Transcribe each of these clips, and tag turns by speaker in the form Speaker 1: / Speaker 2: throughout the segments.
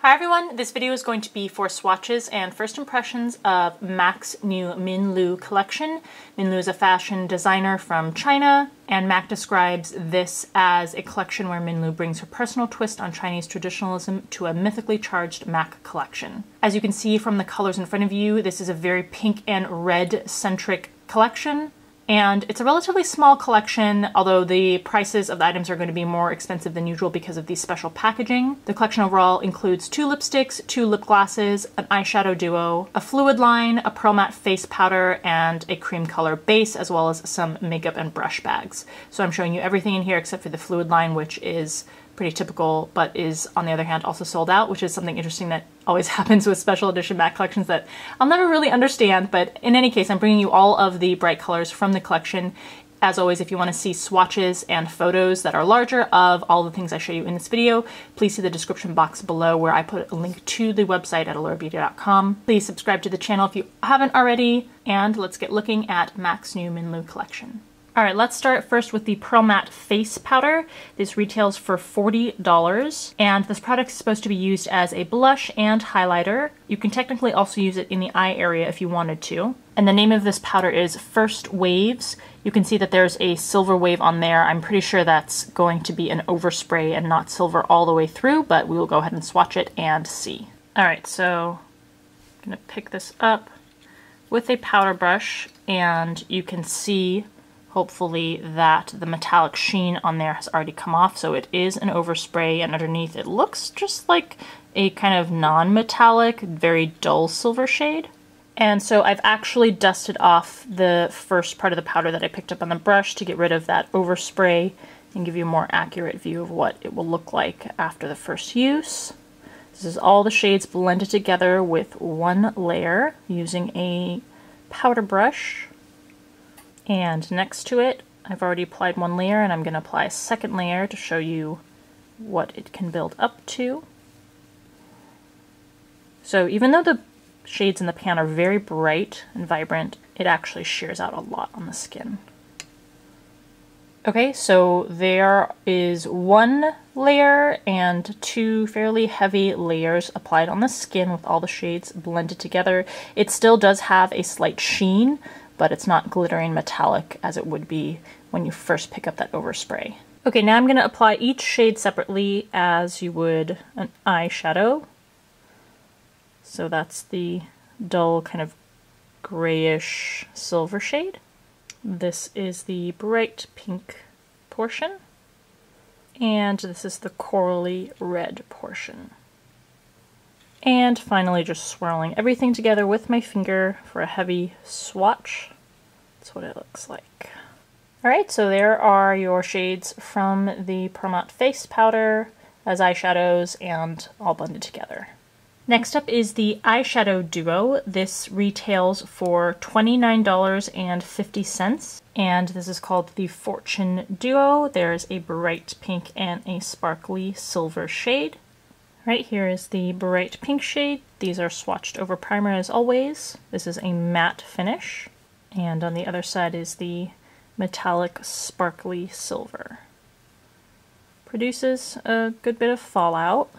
Speaker 1: Hi everyone, this video is going to be for swatches and first impressions of MAC's new Min Liu collection. Min Liu is a fashion designer from China, and MAC describes this as a collection where Min Liu brings her personal twist on Chinese traditionalism to a mythically charged MAC collection. As you can see from the colors in front of you, this is a very pink and red-centric collection. And it's a relatively small collection, although the prices of the items are going to be more expensive than usual because of the special packaging. The collection overall includes 2 lipsticks, 2 lip glosses, an eyeshadow duo, a fluid line, a pearl matte face powder, and a cream color base, as well as some makeup and brush bags. So I'm showing you everything in here except for the fluid line, which is pretty typical, but is on the other hand also sold out, which is something interesting that always happens with special edition MAC collections that I'll never really understand. But in any case, I'm bringing you all of the bright colors from the collection. As always, if you want to see swatches and photos that are larger of all the things I show you in this video, please see the description box below where I put a link to the website at allurabeauty.com. Please subscribe to the channel if you haven't already, and let's get looking at MAC's new Min Liu collection. Alright, let's start first with the Pearl Matte Face Powder. This retails for $40, and this product is supposed to be used as a blush and highlighter. You can technically also use it in the eye area if you wanted to. And the name of this powder is First Waves. You can see that there's a silver wave on there. I'm pretty sure that's going to be an overspray and not silver all the way through, but we will go ahead and swatch it and see. Alright, so I'm going to pick this up with a powder brush, and you can see hopefully that the metallic sheen on there has already come off, so it is an overspray, and underneath it looks just like a kind of non-metallic, very dull silver shade. And so I've actually dusted off the first part of the powder that I picked up on the brush to get rid of that overspray and give you a more accurate view of what it will look like after the first use. This is all the shades blended together with one layer using a powder brush. And next to it, I've already applied one layer, and I'm going to apply a second layer to show you what it can build up to. So even though the shades in the pan are very bright and vibrant, it actually shears out a lot on the skin. Okay, so there is one layer and 2 fairly heavy layers applied on the skin with all the shades blended together. It still does have a slight sheen, but it's not glittering metallic as it would be when you first pick up that overspray. Okay, now I'm going to apply each shade separately as you would an eyeshadow. So that's the dull kind of grayish silver shade. This is the bright pink portion, and this is the corally red portion. And finally just swirling everything together with my finger for a heavy swatch. That's what it looks like. Alright, so there are your shades from the Pearl Matte Face Powder as eyeshadows and all blended together. Next up is the Eyeshadow Duo. This retails for $29.50, and this is called the Fortune Duo. There's a bright pink and a sparkly silver shade. Right here is the bright pink shade. These are swatched over primer as always. This is a matte finish. And on the other side is the metallic sparkly silver. Produces a good bit of fallout.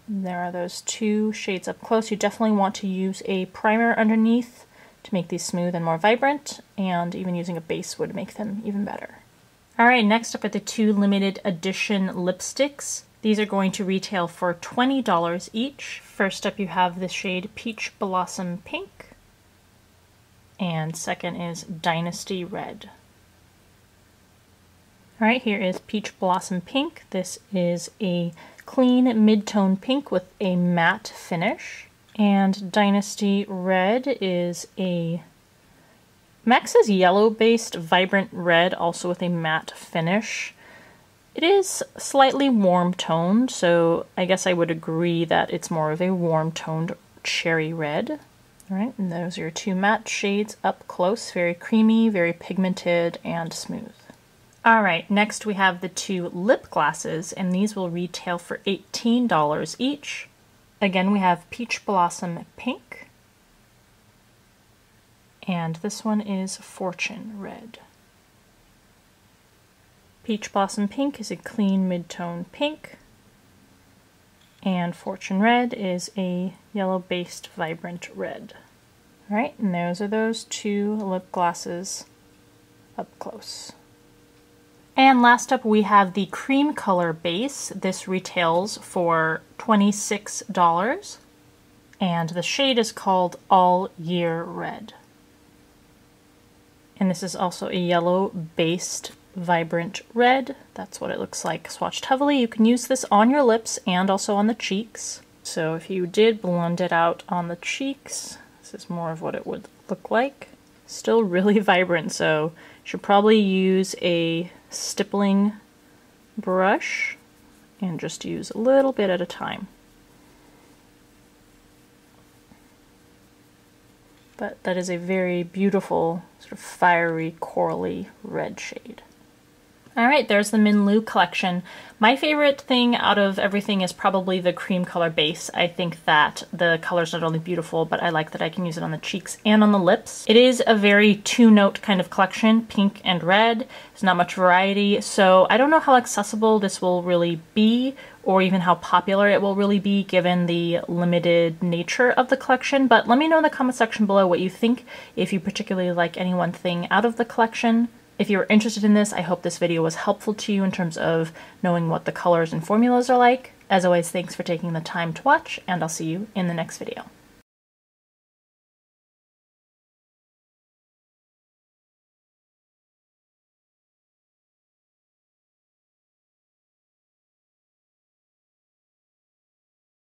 Speaker 1: There are those 2 shades up close. You definitely want to use a primer underneath to make these smooth and more vibrant, and even using a base would make them even better. Alright, next up are the 2 limited edition lipsticks. These are going to retail for $20 each. First up you have the shade Peach Blossom Pink, and second is Dynasty Red. Alright, here is Peach Blossom Pink. This is a clean mid-tone pink with a matte finish. And Dynasty Red is a MAC says yellow-based vibrant red, also with a matte finish. It is slightly warm-toned, so I guess I would agree that it's more of a warm-toned cherry red. Alright, and those are your 2 matte shades up close, very creamy, very pigmented, and smooth. Alright, next we have the 2 lip glosses, and these will retail for $18 each. Again, we have Peach Blossom Pink, and this one is Fortune Red. Peach Blossom Pink is a clean mid-tone pink, And Fortune Red is a yellow-based vibrant red. All right, and those are those two lip glosses up close. And last up we have the cream color base. This retails for $26, and the shade is called All Year Red. And this is also a yellow-based vibrant red. That's what it looks like swatched heavily. You can use this on your lips and also on the cheeks. So if you did blend it out on the cheeks, this is more of what it would look like. Still really vibrant, so you should probably use a stippling brush and just use a little bit at a time. But that is a very beautiful, sort of fiery, corally red shade. Alright, there's the Min Liu collection. My favorite thing out of everything is probably the cream color base. I think that the color's not only beautiful, but I like that I can use it on the cheeks and on the lips. It is a very two-note kind of collection, pink and red. There's not much variety, so I don't know how accessible this will really be, or even how popular it will really be given the limited nature of the collection, but let me know in the comment section below what you think, if you particularly like any one thing out of the collection. If you're interested in this, I hope this video was helpful to you in terms of knowing what the colors and formulas are like. As always, thanks for taking the time to watch, and I'll see you in the next video.